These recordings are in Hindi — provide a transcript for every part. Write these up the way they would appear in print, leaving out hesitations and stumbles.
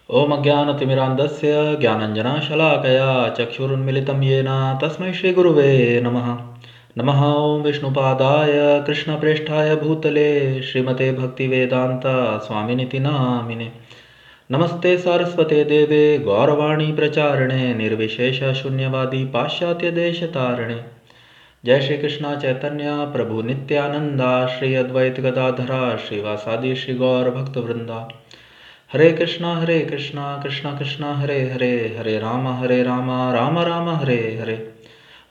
ॐ अज्ञानतिमिरान्धस्य ज्ञानञ्जनशलाकया चक्षुरुन्मिलितं येन तस्मै श्रीगुरुवे नमः। नमः ॐ विष्णुपादाय कृष्णप्रेष्ठाय भूतले श्रीमते भक्तिवेदान्त स्वामिनिति नामिने। नमस्ते सारस्वते देवे गौरवाणी प्रचारिणे निर्विशेषशून्यवादी पाश्चात्यदेशतारिणे। जय श्री कृष्ण चैतन्य प्रभु नित्यानंदा श्री अद्वैत गदाधरा श्रीवासादि श्री गौर भक्तवृंदा। हरे कृष्णा कृष्णा कृष्णा हरे हरे, हरे राम राम राम हरे हरे।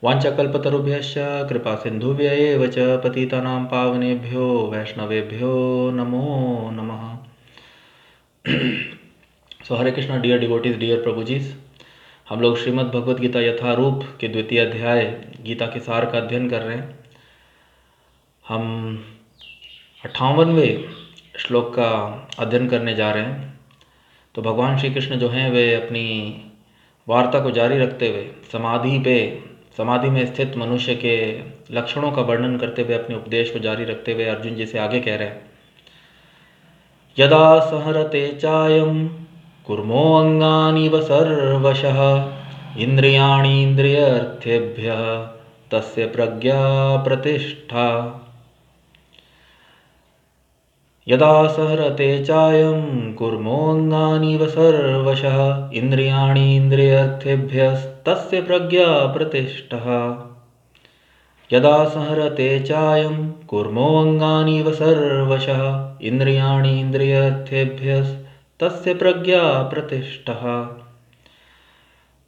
वाञ्छाकल्पतरुभ्यश्च कृपा सिन्धुभ्य एव च पतितानां पावनेभ्यो वैष्णवेभ्यो नमो नमः। सो हरे कृष्णा डियर डिवोटीज, डियर प्रभुजीज, हम लोग श्रीमद् भगवद गीता यथारूप के द्वितीय अध्याय गीता के सार का अध्ययन कर रहे हैं। हम 58वें श्लोक का अध्ययन करने जा रहे हैं। तो भगवान श्री कृष्ण जो हैं वे अपनी वार्ता को जारी रखते हुए समाधि में स्थित मनुष्य के लक्षणों का वर्णन करते हुए अपने उपदेश को जारी रखते हुए अर्जुन जी से आगे कह रहे हैं। यदा संहरते चायं कुर्मो अंगानीव सर्वशः इंद्रियाणि इंद्रियर्थेभ्यः तस्य प्रज्ञा प्रतिष्ठा। यदा संहरते चायं कुर्मोऽङ्गानीव सर्वशः इंद्रियाणि इंद्रियर्थेभ्यस्तस्य प्रज्ञा प्रतिष्ठः। यदा संहरते चायं कुर्मोऽङ्गानीव सर्वशः इंद्रियाणि इंद्रियर्थेभ्यस्तस्य प्रज्ञा प्रतिष्ठः।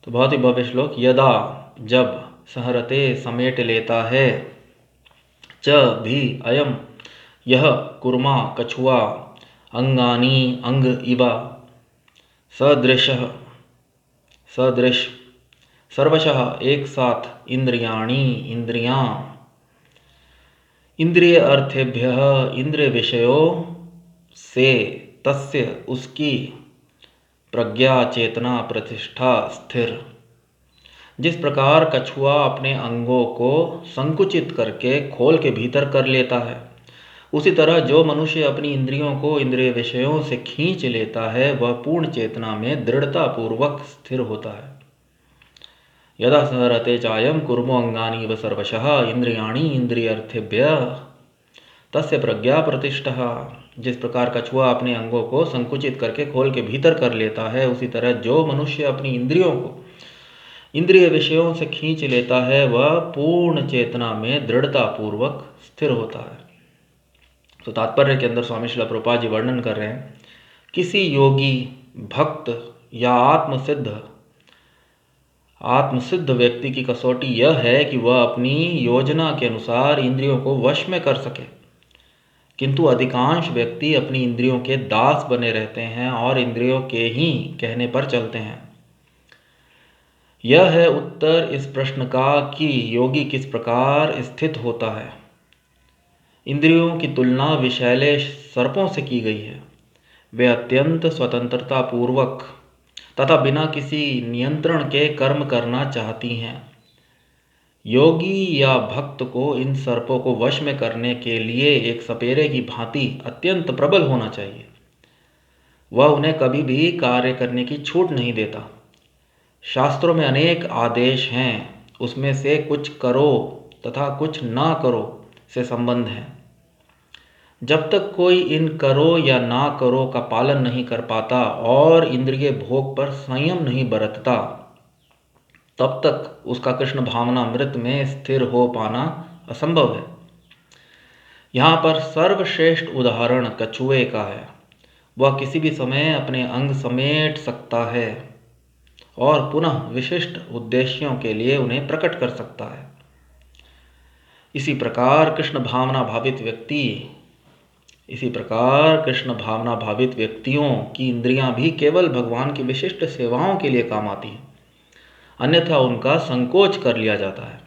तो बहुत ही भव्य श्लोक। यदा जब, संहरते समेट लेता है, च भी, अयम यह, कुर्मा कछुआ, अंगानी अंग इवा, सदृश सर्वशः एक साथ, इंद्रियाणि इंद्रियां, इंद्रिय अर्थेभ्य इंद्रिय विषयों से, तस्य उसकी, प्रज्ञा चेतना प्रतिष्ठा स्थिर। जिस प्रकार कछुआ अपने अंगों को संकुचित करके खोल के भीतर कर लेता है, उसी तरह जो मनुष्य अपनी इंद्रियों को इंद्रिय विषयों से खींच लेता है वह पूर्ण चेतना में दृढ़ता पूर्वक स्थिर होता है। यदा संहरते चायं कुर्मो अंगानीव सर्वशः इंद्रियाणि इंद्रियर्थेभ्यः तस्य प्रज्ञा प्रतिष्ठः। जिस प्रकार कछुआ अपने अंगों को संकुचित करके खोल के भीतर कर लेता है, उसी तरह जो मनुष्य अपनी इंद्रियों को इंद्रिय विषयों से खींच लेता है वह पूर्ण चेतना में दृढ़ता पूर्वक स्थिर होता है। तो तात्पर्य के अंदर स्वामी श्रील प्रभुपाद जी वर्णन कर रहे हैं, किसी योगी, भक्त या आत्मसिद्ध व्यक्ति की कसौटी यह है कि वह अपनी योजना के अनुसार इंद्रियों को वश में कर सके, किंतु अधिकांश व्यक्ति अपनी इंद्रियों के दास बने रहते हैं और इंद्रियों के ही कहने पर चलते हैं। यह है उत्तर इस प्रश्न का कि योगी किस प्रकार स्थित होता है। इंद्रियों की तुलना विषैले सर्पों से की गई है। वे अत्यंत स्वतंत्रता पूर्वक तथा बिना किसी नियंत्रण के कर्म करना चाहती हैं। योगी या भक्त को इन सर्पों को वश में करने के लिए एक सपेरे की भांति अत्यंत प्रबल होना चाहिए। वह उन्हें कभी भी कार्य करने की छूट नहीं देता। शास्त्रों में अनेक आदेश हैं, उसमें से कुछ करो तथा कुछ ना करो से संबंध है। जब तक कोई इन करो या ना करो का पालन नहीं कर पाता और इंद्रिय भोग पर संयम नहीं बरतता, तब तक उसका कृष्ण भावनामृत में स्थिर हो पाना असंभव है। यहाँ पर सर्वश्रेष्ठ उदाहरण कछुए का है। वह किसी भी समय अपने अंग समेट सकता है और पुनः विशिष्ट उद्देश्यों के लिए उन्हें प्रकट कर सकता है। इसी प्रकार कृष्ण भावना भावित व्यक्तियों की इंद्रियां भी केवल भगवान की विशिष्ट सेवाओं के लिए काम आती हैं, अन्यथा उनका संकोच कर लिया जाता है।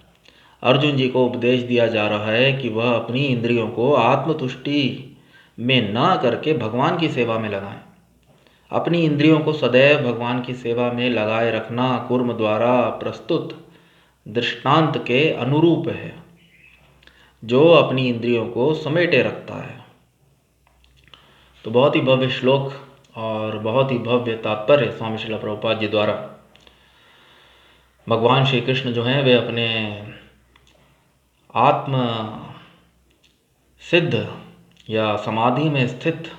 अर्जुन जी को उपदेश दिया जा रहा है कि वह अपनी इंद्रियों को आत्मतुष्टि में ना करके भगवान की सेवा में लगाएं। अपनी इंद्रियों को सदैव भगवान की सेवा में लगाए रखना कूर्म द्वारा प्रस्तुत दृष्टांत के अनुरूप है, जो अपनी इंद्रियों को समेटे रखता है। तो बहुत ही भव्य श्लोक और बहुत ही भव्य तात्पर्य स्वामी श्रील प्रभुपाद जी द्वारा भगवान श्री कृष्ण जो हैं वे अपने आत्म सिद्ध या समाधि में स्थित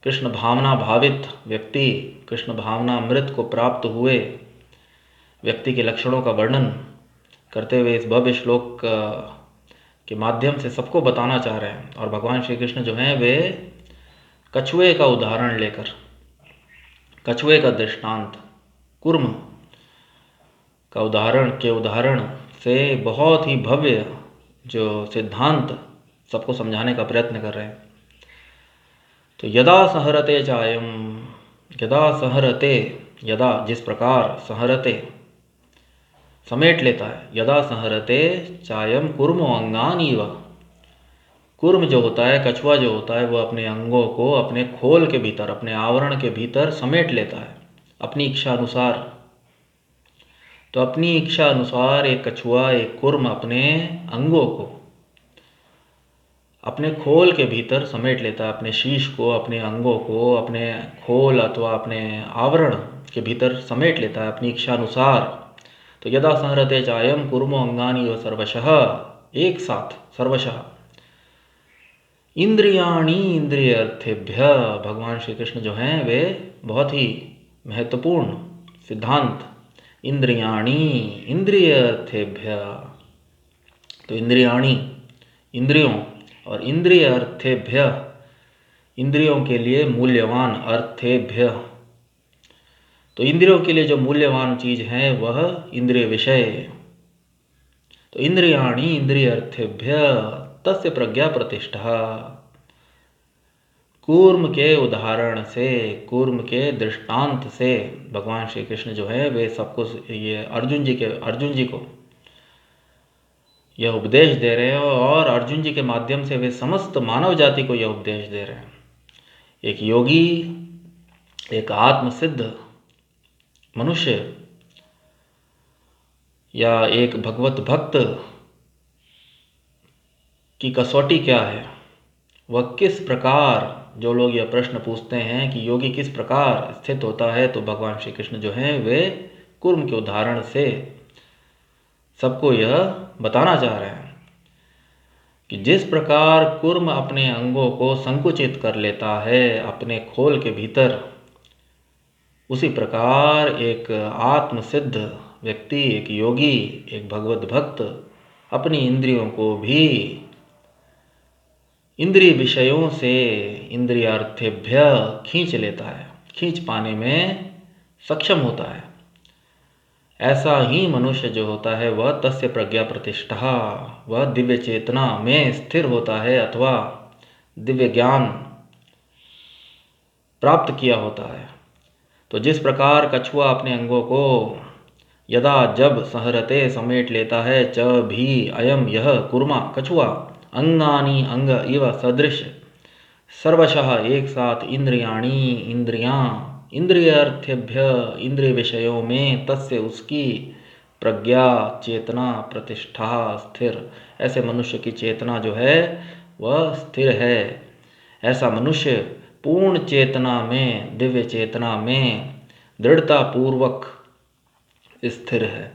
कृष्ण भावना भावित व्यक्ति, कृष्ण भावना अमृत को प्राप्त हुए व्यक्ति के लक्षणों का वर्णन करते हुए इस भव्य श्लोक के माध्यम से सबको बताना चाह रहे हैं। और भगवान श्री कृष्ण जो हैं वे कछुए का उदाहरण लेकर, कछुए का दृष्टांत, कूर्म का उदाहरण से बहुत ही भव्य जो सिद्धांत सबको समझाने का प्रयत्न कर रहे हैं। तो यदा सहरते चायम, यदा सहरते, यदा जिस प्रकार, सहरते समेट लेता है, यदा सहरते चायम कूर्मो अंगानीव, कूर्म जो होता है, कछुआ जो होता है, वो अपने अंगों को अपने खोल के भीतर, अपने आवरण के भीतर समेट लेता है अपनी इच्छा अनुसार। तो अपनी इच्छा अनुसार एक कछुआ, एक कूर्म अपने अंगों को अपने खोल के भीतर समेट लेता है, अपने शीश को, अपने अंगों को अपने खोल अथवा अपने आवरण के भीतर समेट लेता है अपनी इच्छा अनुसार। तो यदा सहरते चायम कूर्मो अंगानी व सर्वशः, एक साथ सर्वशः, इंद्रियाणी इंद्रिय अर्थेभ्य, भगवान श्री कृष्ण जो हैं वे बहुत ही महत्वपूर्ण सिद्धांत, इंद्रियाणी इंद्रिय अर्थेभ्य। तो इंद्रियाणी इंद्रियों, और इंद्रिय अर्थेभ्य इंद्रियों के लिए मूल्यवान, अर्थेभ्य तो इंद्रियों के लिए जो मूल्यवान चीज है वह इंद्रिय विषय। तो इंद्रियाणी इंद्रिय अर्थेभ्य तस्य प्रज्ञा प्रतिष्ठा, कूर्म के उदाहरण से, कूर्म के दृष्टांत से भगवान श्री कृष्ण जो है वे सबको, ये अर्जुन जी को यह उपदेश दे रहे हैं और अर्जुन जी के माध्यम से वे समस्त मानव जाति को यह उपदेश दे रहे हैं। एक योगी, एक आत्मसिद्ध मनुष्य या एक भगवत भक्त की कसौटी क्या है, वह किस प्रकार, जो लोग यह प्रश्न पूछते हैं कि योगी किस प्रकार स्थित होता है, तो भगवान श्री कृष्ण जो हैं वे कूर्म के उदाहरण से सबको यह बताना चाह रहे हैं कि जिस प्रकार कूर्म अपने अंगों को संकुचित कर लेता है अपने खोल के भीतर, उसी प्रकार एक आत्मसिद्ध व्यक्ति, एक योगी, एक भगवत भक्त अपनी इंद्रियों को भी इंद्रिय विषयों से इंद्रियार्थेभ्य खींच लेता है, खींच पाने में सक्षम होता है। ऐसा ही मनुष्य जो होता है वह तस्य प्रज्ञा प्रतिष्ठा, वह दिव्य चेतना में स्थिर होता है अथवा दिव्य ज्ञान प्राप्त किया होता है। तो जिस प्रकार कछुआ अपने अंगों को यदा जब सहरते समेट लेता है, च भी अयम यह कूर्मा कछुआ अंगानी अंग इव सदृश सर्वशः, एक साथ, इंद्रियाणी इंद्रियां इंद्रिय अर्थेभ्य इंद्रिय विषयों में, तस्य उसकी, प्रज्ञा चेतना प्रतिष्ठा स्थिर, ऐसे मनुष्य की चेतना जो है वह स्थिर है। ऐसा मनुष्य पूर्ण चेतना में, दिव्य चेतना में दृढ़ता पूर्वक स्थिर है।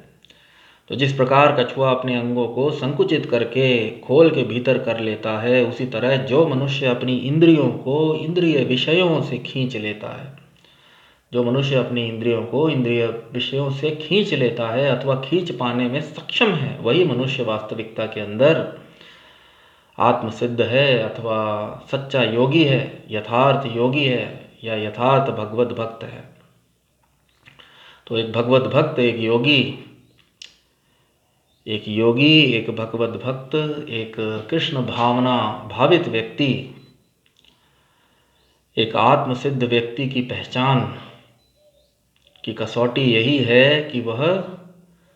तो जिस प्रकार कछुआ अपने अंगों को संकुचित करके खोल के भीतर कर लेता है, उसी तरह जो मनुष्य अपनी इंद्रियों को इंद्रिय विषयों से खींच लेता है, जो मनुष्य अपनी इंद्रियों को इंद्रिय विषयों से खींच लेता है अथवा खींच पाने में सक्षम है, वही मनुष्य वास्तविकता के अंदर आत्मसिद्ध है अथवा सच्चा योगी है, यथार्थ योगी है या यथार्थ भगवत भक्त है। तो एक भगवत भक्त, एक योगी, एक भगवत भक्त, एक कृष्ण भावना भावित व्यक्ति, एक आत्मसिद्ध व्यक्ति की पहचान की कसौटी यही है कि वह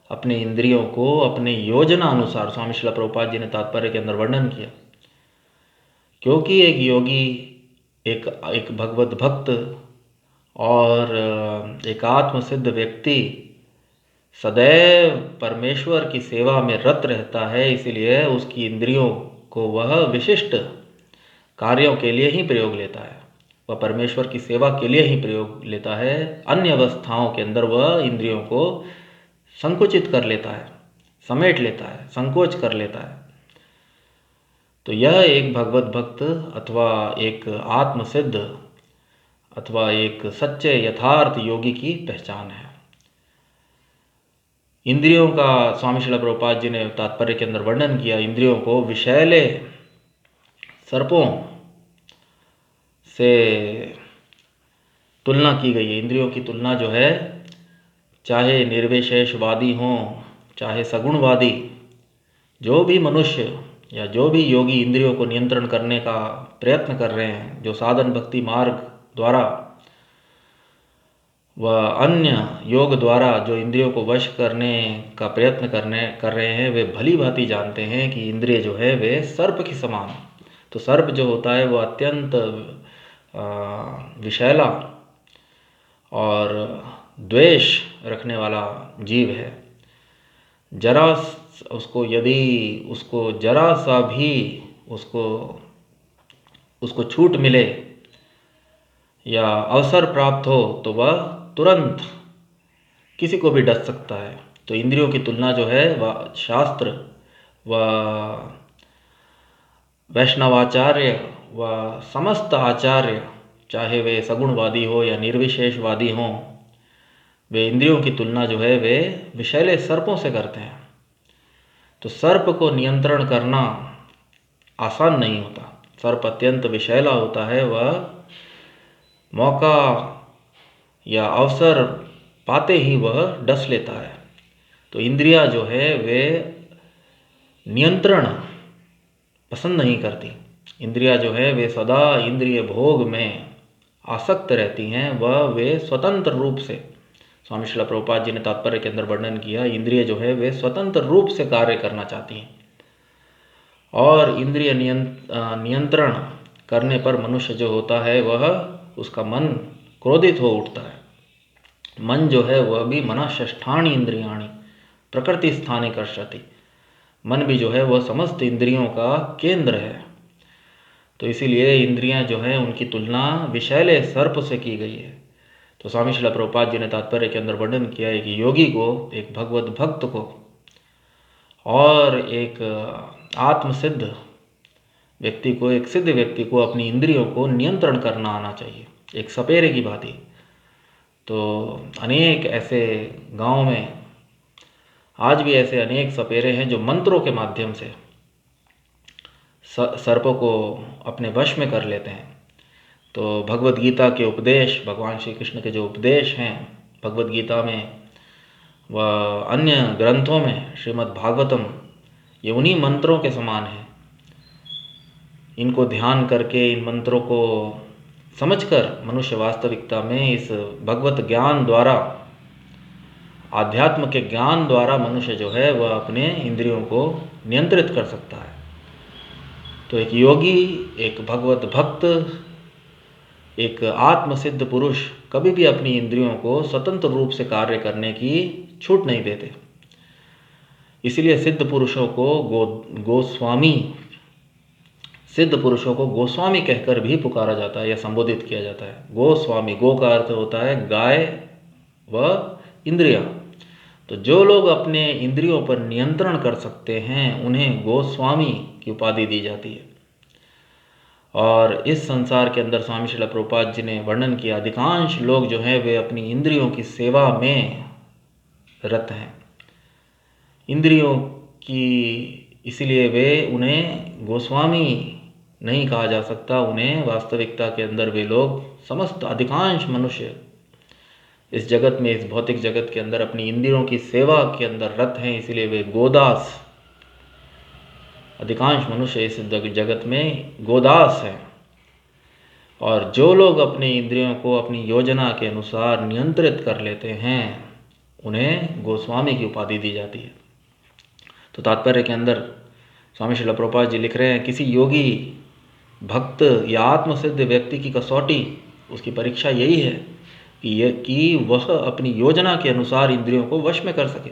अपने इंद्रियों को अपने योजना अनुसार, स्वामी श्रील प्रभुपाद जी ने तात्पर्य के अंदर वर्णन किया, क्योंकि एक योगी, एक भगवत भक्त और एक आत्मसिद्ध व्यक्ति सदैव परमेश्वर की सेवा में रत रहता है, इसीलिए उसकी इंद्रियों को वह विशिष्ट कार्यों के लिए ही प्रयोग लेता है। वह परमेश्वर की सेवा के लिए ही प्रयोग लेता है। अन्य अवस्थाओं के अंदर वह इंद्रियों को संकुचित कर लेता है, समेट लेता है, संकोच कर लेता है। तो यह एक भगवत भक्त अथवा एक आत्मसिद्ध अथवा एक सच्चे यथार्थ योगी की पहचान है। इंद्रियों का स्वामी श्रील प्रभुपाद जी ने तात्पर्य के अंदर वर्णन किया। इंद्रियों को विषैले सर्पों से तुलना की गई है। इंद्रियों की तुलना जो है, चाहे निर्विशेषवादी हों, चाहे सगुणवादी, जो भी मनुष्य या जो भी योगी इंद्रियों को नियंत्रण करने का प्रयत्न कर रहे हैं, जो साधन भक्ति मार्ग द्वारा व अन्य योग द्वारा जो इंद्रियों को वश करने का प्रयत्न कर रहे हैं, वे भली भांति जानते हैं कि इंद्रिय जो है वे सर्प के समान है। तो सर्प जो होता है वह अत्यंत विषैला और द्वेष रखने वाला जीव है। जरा उसको यदि उसको जरा सा भी उसको छूट मिले या अवसर प्राप्त हो तो वह तुरंत किसी को भी डस सकता है। तो इंद्रियों की तुलना जो है वह शास्त्र व वैष्णवाचार्य व समस्त आचार्य, चाहे वे सगुणवादी हो या निर्विशेषवादी हों, वे इंद्रियों की तुलना जो है वे विषैले सर्पों से करते हैं। तो सर्प को नियंत्रण करना आसान नहीं होता। सर्प अत्यंत विषैला होता है। वह मौका या अवसर पाते ही वह डस लेता है। तो इंद्रियां जो है वे नियंत्रण पसंद नहीं करती। इंद्रियां जो है वे सदा इंद्रिय भोग में आसक्त रहती हैं। वे स्वतंत्र रूप से, स्वामी श्रील प्रभुपाद जी ने तात्पर्य के अंदर वर्णन किया, इंद्रिय जो है वे स्वतंत्र रूप से कार्य करना चाहती हैं। और इंद्रिय नियंत्रण करने पर मनुष्य जो होता है वह उसका मन क्रोधित हो उठता है। मन जो है वह भी मनःषष्ठानि इंद्रियाणि प्रकृति स्थाने कर्षति। मन भी जो है वह समस्त इंद्रियों का केंद्र है। तो इसीलिए इंद्रियां जो है उनकी तुलना विषैले सर्प से की गई है। तो स्वामी श्रील प्रभुपाद जी ने तात्पर्य के अंदर वर्णन किया है कि योगी को, एक भगवत भक्त को और एक आत्मसिद्ध व्यक्ति को, एक सिद्ध व्यक्ति को अपनी इंद्रियों को नियंत्रण करना आना चाहिए, एक सपेरे की भांति। तो अनेक ऐसे गांव में आज भी ऐसे अनेक सपेरे हैं जो मंत्रों के माध्यम से सर्पों को अपने वश में कर लेते हैं। तो भगवत गीता के उपदेश, भगवान श्री कृष्ण के जो उपदेश हैं भगवत गीता में व अन्य ग्रंथों में, श्रीमद् भागवतम, ये उन्हीं मंत्रों के समान है। इनको ध्यान करके, इन मंत्रों को समझकर मनुष्य वास्तविकता में इस भगवत ज्ञान द्वारा, आध्यात्म के ज्ञान द्वारा मनुष्य जो है वह अपने इंद्रियों को नियंत्रित कर सकता है। तो एक योगी, एक भगवत भक्त, एक आत्मसिद्ध पुरुष कभी भी अपनी इंद्रियों को स्वतंत्र रूप से कार्य करने की छूट नहीं देते। इसलिए सिद्ध पुरुषों को गोस्वामी, सिद्ध पुरुषों को गोस्वामी कहकर भी पुकारा जाता है या संबोधित किया जाता है। गोस्वामी, गो का अर्थ होता है गाय व इंद्रिया। तो जो लोग अपने इंद्रियों पर नियंत्रण कर सकते हैं उन्हें गोस्वामी की उपाधि दी जाती है। और इस संसार के अंदर स्वामी श्रील प्रभुपाद जी ने वर्णन किया, अधिकांश लोग जो हैं वे अपनी इंद्रियों की सेवा में रत हैं। इंद्रियों की, इसलिए उन्हें गोस्वामी नहीं कहा जा सकता। उन्हें वास्तविकता के अंदर वे लोग, समस्त अधिकांश मनुष्य इस जगत में, इस भौतिक जगत के अंदर अपनी इंद्रियों की सेवा के अंदर रत हैं। इसलिए वे गोदास, अधिकांश मनुष्य इस जगत में गोदास हैं। और जो लोग अपने इंद्रियों को अपनी योजना के अनुसार नियंत्रित कर लेते हैं उन्हें गोस्वामी की उपाधि दी जाती है। तो तात्पर्य के अंदर स्वामी श्रील प्रभुपाद जी लिख रहे हैं, किसी योगी भक्त या आत्मसिद्ध व्यक्ति की कसौटी, उसकी परीक्षा यही है कि वह अपनी योजना के अनुसार इंद्रियों को वश में कर सके।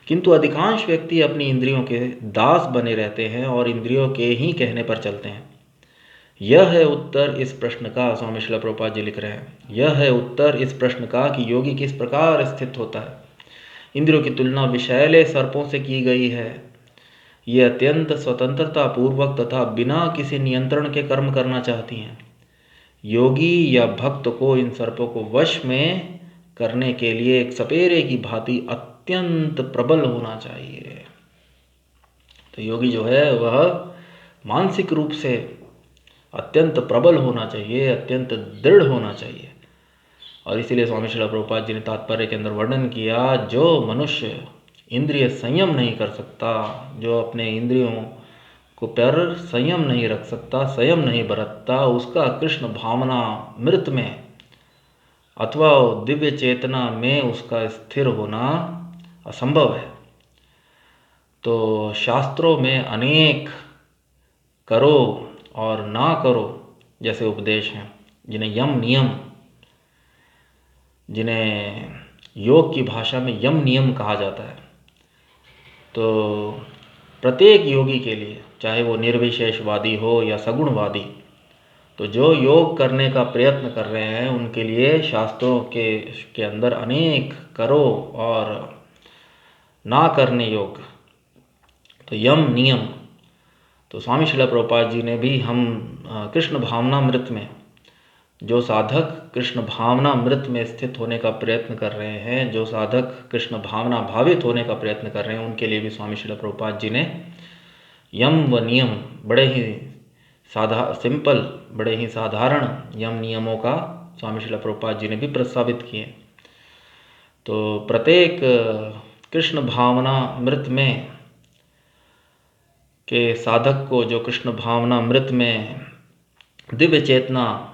किंतु अधिकांश व्यक्ति अपनी इंद्रियों के दास बने रहते हैं और इंद्रियों के ही कहने पर चलते हैं। यह है उत्तर इस प्रश्न का, स्वामी श्रील प्रभुपाद जी लिख रहे हैं, यह है उत्तर इस प्रश्न का कि योगी किस प्रकार स्थित होता है। इंद्रियों की तुलना विषैले सर्पों से की गई है। ये अत्यंत स्वतंत्रता पूर्वक तथा बिना किसी नियंत्रण के कर्म करना चाहती हैं। योगी या भक्त को इन सर्पों को वश में करने के लिए एक सपेरे की भांति अत्यंत प्रबल होना चाहिए। तो योगी जो है वह मानसिक रूप से अत्यंत प्रबल होना चाहिए, अत्यंत दृढ़ होना चाहिए। और इसीलिए स्वामी श्रील प्रभुपाद जी ने तात्पर्य के अंदर वर्णन किया, जो मनुष्य इंद्रिय संयम नहीं कर सकता, जो अपने इंद्रियों को पर संयम नहीं रख सकता, संयम नहीं बरतता, उसका कृष्ण भावना मृत में अथवा दिव्य चेतना में उसका स्थिर होना असंभव है। तो शास्त्रों में अनेक करो और ना करो जैसे उपदेश हैं, जिन्हें यम नियम, जिन्हें योग की भाषा में यम नियम कहा जाता है। तो प्रत्येक योगी के लिए, चाहे वो निर्विशेषवादी हो या सगुणवादी, तो जो योग करने का प्रयत्न कर रहे हैं उनके लिए शास्त्रों के अंदर अनेक करो और ना करने योग, तो यम नियम। तो स्वामी श्रील प्रभुपाद जी ने भी हम कृष्ण भावनामृत में, जो साधक कृष्ण भावनामृत में स्थित होने का प्रयत्न कर रहे हैं, जो साधक कृष्ण भावना भावित होने का प्रयत्न कर रहे हैं, उनके लिए भी स्वामी श्रील प्रभुपाद जी ने यम व नियम, बड़े ही सिंपल, बड़े ही साधारण यम नियमों का स्वामी श्रील प्रभुपाद जी ने भी प्रस्तावित किए। तो प्रत्येक कृष्ण भावनामृत में के साधक को, जो कृष्ण भावनामृत में दिव्य चेतना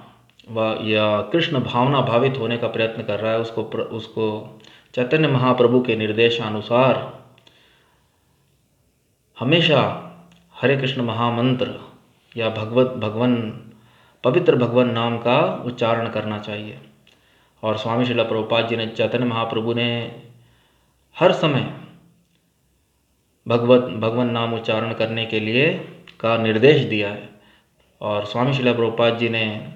व या कृष्ण भावना भावित होने का प्रयत्न कर रहा है, उसको चैतन्य महाप्रभु के निर्देशानुसार हमेशा हरे कृष्ण महामंत्र या पवित्र भगवान नाम का उच्चारण करना चाहिए। और स्वामी श्रील प्रभुपाद जी ने, चैतन्य महाप्रभु ने हर समय भगवान नाम उच्चारण करने के लिए का निर्देश दिया है। और स्वामी श्रील प्रभुपाद जी ने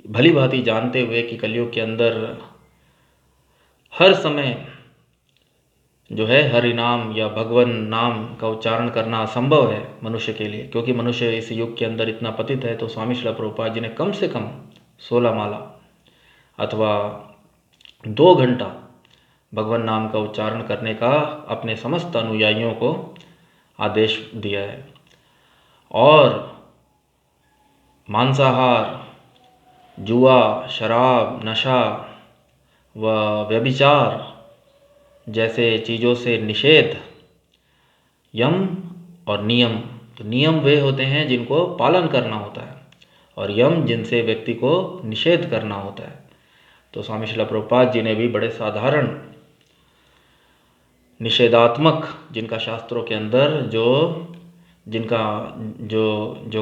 भली भांति जानते हुए कि कलयुग के अंदर हर समय जो है हरि नाम या भगवान नाम का उच्चारण करना असंभव है मनुष्य के लिए, क्योंकि मनुष्य इस युग के अंदर इतना पतित है। तो स्वामी श्रील प्रभुपाद जी ने कम से कम 16 माला अथवा 2 घंटा भगवान नाम का उच्चारण करने का अपने समस्त अनुयायियों को आदेश दिया है। और मांसाहार, जुआ, शराब, नशा व व्यभिचार जैसे चीज़ों से निषेध, यम और नियम। तो नियम वे होते हैं जिनको पालन करना होता है, और यम जिनसे व्यक्ति को निषेध करना होता है। तो स्वामी श्रील प्रभुपाद जी ने भी बड़े साधारण निषेधात्मक, जिनका शास्त्रों के अंदर जो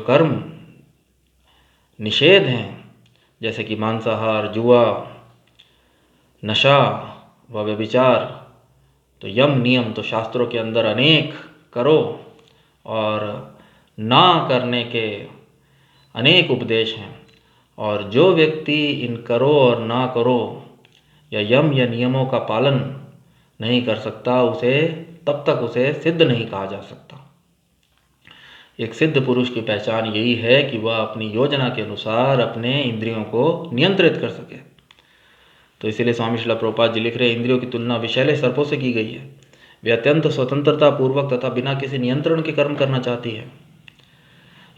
कर्म निषेध हैं, जैसे कि मांसाहार, जुआ, नशा व व्यभिचार, तो यम नियम, तो शास्त्रों के अंदर अनेक करो और ना करने के अनेक उपदेश हैं। और जो व्यक्ति इन करो और ना करो या यम या नियमों का पालन नहीं कर सकता, तब तक उसे सिद्ध नहीं कहा जा सकता। एक सिद्ध पुरुष की पहचान यही है कि वह अपनी योजना के अनुसार अपने इंद्रियों को नियंत्रित कर सके। तो इसीलिए स्वामी श्रील प्रभुपाद जी लिख रहे हैं, इंद्रियों की तुलना विषैले सर्पों से की गई है। वे अत्यंत स्वतंत्रता पूर्वक तथा बिना किसी नियंत्रण के कर्म करना चाहती है।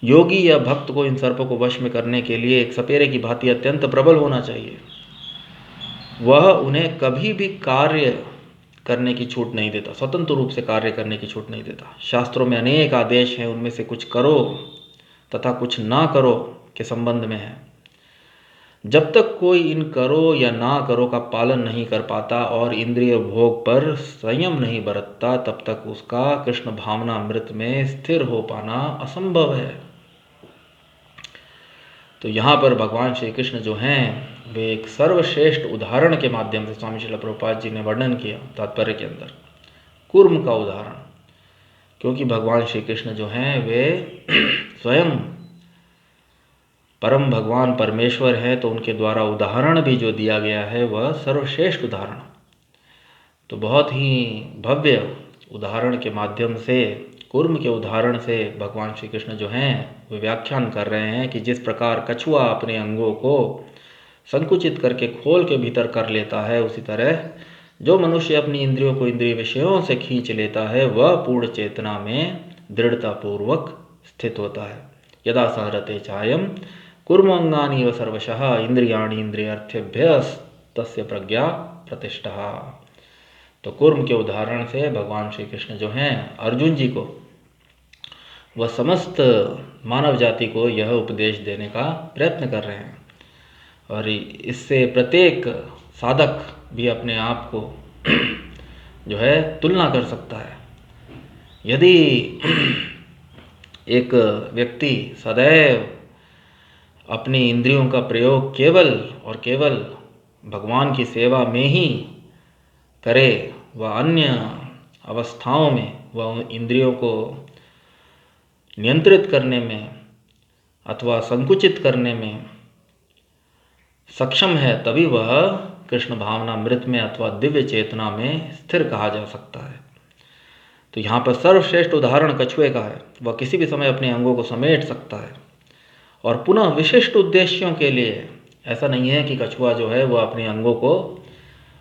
योगी या भक्त को इन सर्पों को वश में करने के लिए एक सपेरे की भांति अत्यंत प्रबल होना चाहिए। वह उन्हें कभी भी कार्य करने की छूट नहीं देता, स्वतंत्र रूप से कार्य करने की छूट नहीं देता। शास्त्रों में अनेक आदेश हैं, उनमें से कुछ करो तथा कुछ ना करो के संबंध में है। जब तक कोई इन करो या ना करो का पालन नहीं कर पाता और इंद्रिय भोग पर संयम नहीं बरतता, तब तक उसका कृष्ण भावना अमृत में स्थिर हो पाना असंभव है। तो यहाँ पर भगवान श्री कृष्ण जो हैं, वे एक सर्वश्रेष्ठ उदाहरण के माध्यम से स्वामी श्रील प्रभुपाद जी ने वर्णन किया तात्पर्य के अंदर, कूर्म का उदाहरण। क्योंकि भगवान श्री कृष्ण जो हैं वे स्वयं परम भगवान परमेश्वर हैं, तो उनके द्वारा उदाहरण भी जो दिया गया है वह सर्वश्रेष्ठ उदाहरण, तो बहुत ही भव्य उदाहरण के माध्यम से, कूर्म के उदाहरण से भगवान श्री कृष्ण जो हैं वे व्याख्यान कर रहे हैं कि जिस प्रकार कछुआ अपने अंगों को संकुचित करके खोल के भीतर कर लेता है, उसी तरह जो मनुष्य अपनी इंद्रियों को इंद्रिय विषयों से खींच लेता है वह पूर्ण चेतना में दृढ़तापूर्वक स्थित होता है। यदा सहरते चायम कुर्मंगानी व सर्वशः इंद्रियाणि इंद्रियार्थेभ्य तस्य प्रज्ञा प्रतिष्ठा। तो कुर्म के उदाहरण से भगवान श्री कृष्ण जो हैं अर्जुन जी को वह समस्त मानव जाति को यह उपदेश देने का प्रयत्न कर रहे हैं, और इससे प्रत्येक साधक भी अपने आप को जो है तुलना कर सकता है। यदि एक व्यक्ति सदैव अपनी इंद्रियों का प्रयोग केवल और केवल भगवान की सेवा में ही करे, वह अन्य अवस्थाओं में वह इंद्रियों को नियंत्रित करने में अथवा संकुचित करने में सक्षम है, तभी वह कृष्ण भावनामृत में अथवा दिव्य चेतना में स्थिर कहा जा सकता है। तो यहाँ पर सर्वश्रेष्ठ उदाहरण कछुए का है। वह किसी भी समय अपने अंगों को समेट सकता है, और पुनः विशिष्ट उद्देश्यों के लिए। ऐसा नहीं है कि कछुआ जो है वह अपने अंगों को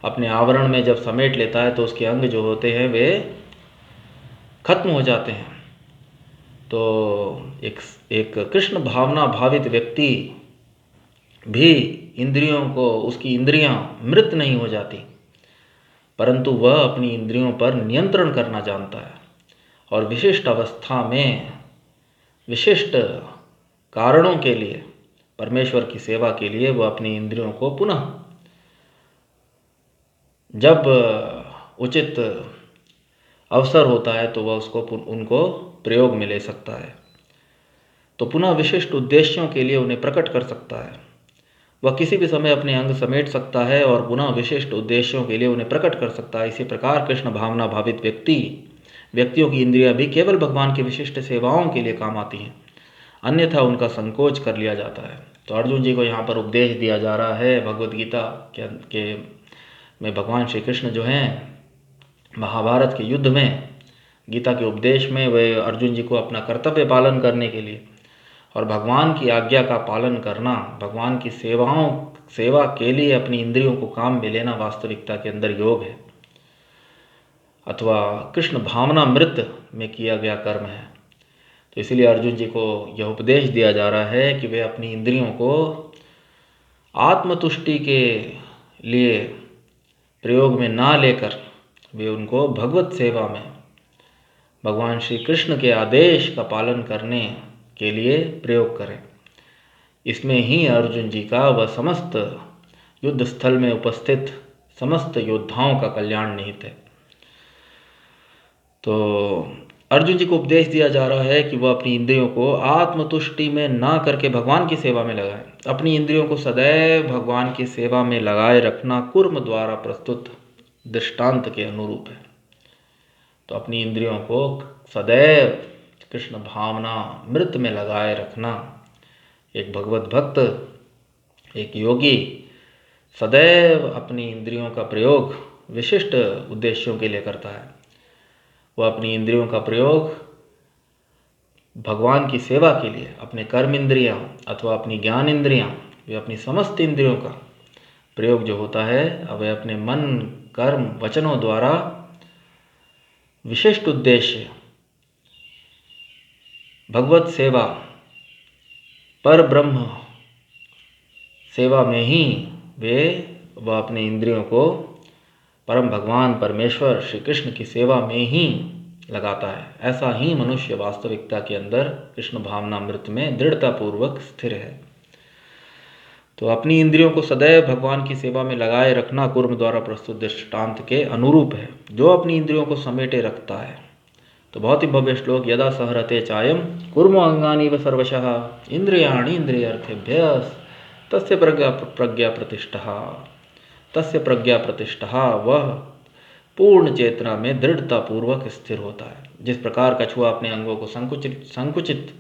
अपने आवरण में जब समेट लेता है तो उसके अंग जो होते हैं वे खत्म हो जाते हैं। तो एक कृष्ण भावना भावित व्यक्ति भी इंद्रियों को, उसकी इंद्रियां मृत नहीं हो जाती, परंतु वह अपनी इंद्रियों पर नियंत्रण करना जानता है, और विशिष्ट अवस्था में विशिष्ट कारणों के लिए, परमेश्वर की सेवा के लिए वह अपनी इंद्रियों को पुनः जब उचित अवसर होता है तो वह उनको प्रयोग में ले सकता है। तो पुनः विशिष्ट उद्देश्यों के लिए उन्हें प्रकट कर सकता है। वह किसी भी समय अपने अंग समेट सकता है और पुनः विशिष्ट उद्देश्यों के लिए उन्हें प्रकट कर सकता है। इसी प्रकार कृष्ण भावना भावित व्यक्तियों की इंद्रियां भी केवल भगवान की विशिष्ट सेवाओं के लिए काम आती हैं, अन्यथा उनका संकोच कर लिया जाता है। तो अर्जुन जी को यहाँ पर उपदेश दिया जा रहा है भगवद गीता के में भगवान श्री कृष्ण जो हैं महाभारत के युद्ध में, गीता के उपदेश में वे अर्जुन जी को अपना कर्तव्य पालन करने के लिए और भगवान की आज्ञा का पालन करना, भगवान की सेवा के लिए अपनी इंद्रियों को काम में लेना वास्तविकता के अंदर योग है, अथवा कृष्ण भावनामृत में किया गया कर्म है। तो इसलिए अर्जुन जी को यह उपदेश दिया जा रहा है कि वे अपनी इंद्रियों को आत्मतुष्टि के लिए प्रयोग में ना लेकर वे उनको भगवत सेवा में भगवान श्री कृष्ण के आदेश का पालन करने के लिए प्रयोग करें। इसमें ही अर्जुन जी का वह समस्त युद्ध स्थल में उपस्थित समस्त योद्धाओं का कल्याण निहित है। तो अर्जुन जी को उपदेश दिया जा रहा है कि वह अपनी इंद्रियों को आत्मतुष्टि में ना करके भगवान की सेवा में लगाए। अपनी इंद्रियों को सदैव भगवान की सेवा में लगाए रखना कुर्म द्वारा प्रस्तुत दृष्टांत के अनुरूप है। तो अपनी इंद्रियों को सदैव कृष्ण भावना मृत में लगाए रखना, एक भगवत भक्त, एक योगी सदैव अपनी इंद्रियों का प्रयोग विशिष्ट उद्देश्यों के लिए करता है। वह अपनी इंद्रियों का प्रयोग भगवान की सेवा के लिए, अपने कर्म इंद्रियां अथवा अपनी ज्ञान इंद्रियां, वे अपनी समस्त इंद्रियों का प्रयोग जो होता है वह अपने मन कर्म वचनों द्वारा विशिष्ट उद्देश्य भगवत सेवा, पर ब्रह्म सेवा में ही वह अपने इंद्रियों को परम भगवान परमेश्वर श्री कृष्ण की सेवा में ही लगाता है। ऐसा ही मनुष्य वास्तविकता के अंदर कृष्ण भावनामृत में दृढ़तापूर्वक स्थिर है। तो अपनी इंद्रियों को सदैव भगवान की सेवा में लगाए रखना कुर्म द्वारा प्रस्तुत दृष्टांत के अनुरूप है, जो अपनी इंद्रियों को समेटे रखता है। तो बहुत ही भव्य श्लोक, यदा सहरते चायम कुर्म अंगानी व सर्वशः इंद्रियाणि इंद्रियार्थेभ्यः तस्य प्रज्ञा प्रतिष्ठा वह पूर्ण चेतना में दृढ़ता पूर्वक स्थिर होता है। जिस प्रकार कछुआ अपने अंगों को संकुचित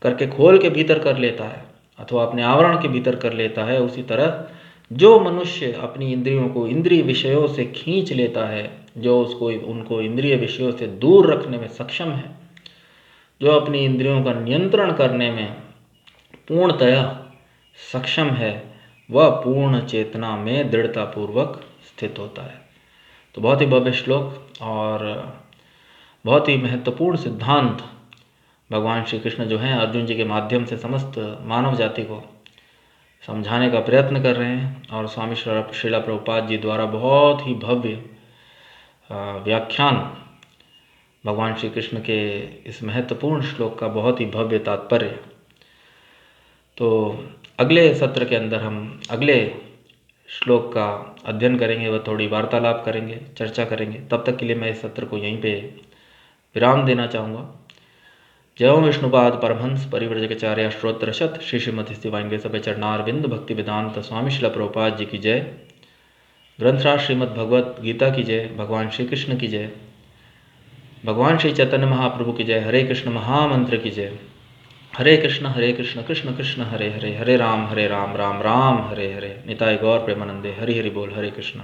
करके खोल के भीतर कर लेता है, अथवा अपने आवरण के भीतर कर लेता है, उसी तरह जो मनुष्य अपनी इंद्रियों को इंद्रिय विषयों से खींच लेता है, जो उनको इंद्रिय विषयों से दूर रखने में सक्षम है, जो अपनी इंद्रियों का नियंत्रण करने में पूर्णतया सक्षम है, वह पूर्ण चेतना में दृढ़तापूर्वक स्थित होता है। तो बहुत ही भव्य श्लोक और बहुत ही महत्वपूर्ण सिद्धांत भगवान श्री कृष्ण जो हैं अर्जुन जी के माध्यम से समस्त मानव जाति को समझाने का प्रयत्न कर रहे हैं। और स्वामी श्रीला प्रभुपाद जी द्वारा बहुत ही भव्य व्याख्यान भगवान श्री कृष्ण के इस महत्वपूर्ण श्लोक का बहुत ही भव्य तात्पर्य। तो अगले सत्र के अंदर हम अगले श्लोक का अध्ययन करेंगे, वह थोड़ी वार्तालाप करेंगे, चर्चा करेंगे। तब तक के लिए मैं इस सत्र को यहीं पे विराम देना चाहूँगा। जय ओम विष्णुपाद परमहंस परिव्रजकाचार्य श्रोत्रशत श्री श्रीमती शिवांगे सभा चरणारविंद भक्ति वेदांत स्वामी श्रील प्रभुपाद जी की जय। ग्रंथराज श्रीमद् भगवत गीता की जय। भगवान श्री कृष्ण की जय। भगवान श्री चैतन्य महाप्रभु की जय। हरे कृष्ण महामंत्र की जय। हरे कृष्ण कृष्ण कृष्ण हरे हरे, हरे राम राम राम हरे हरे। निताय गौर प्रेमानंदे। हरि हरि बोल। हरे कृष्ण।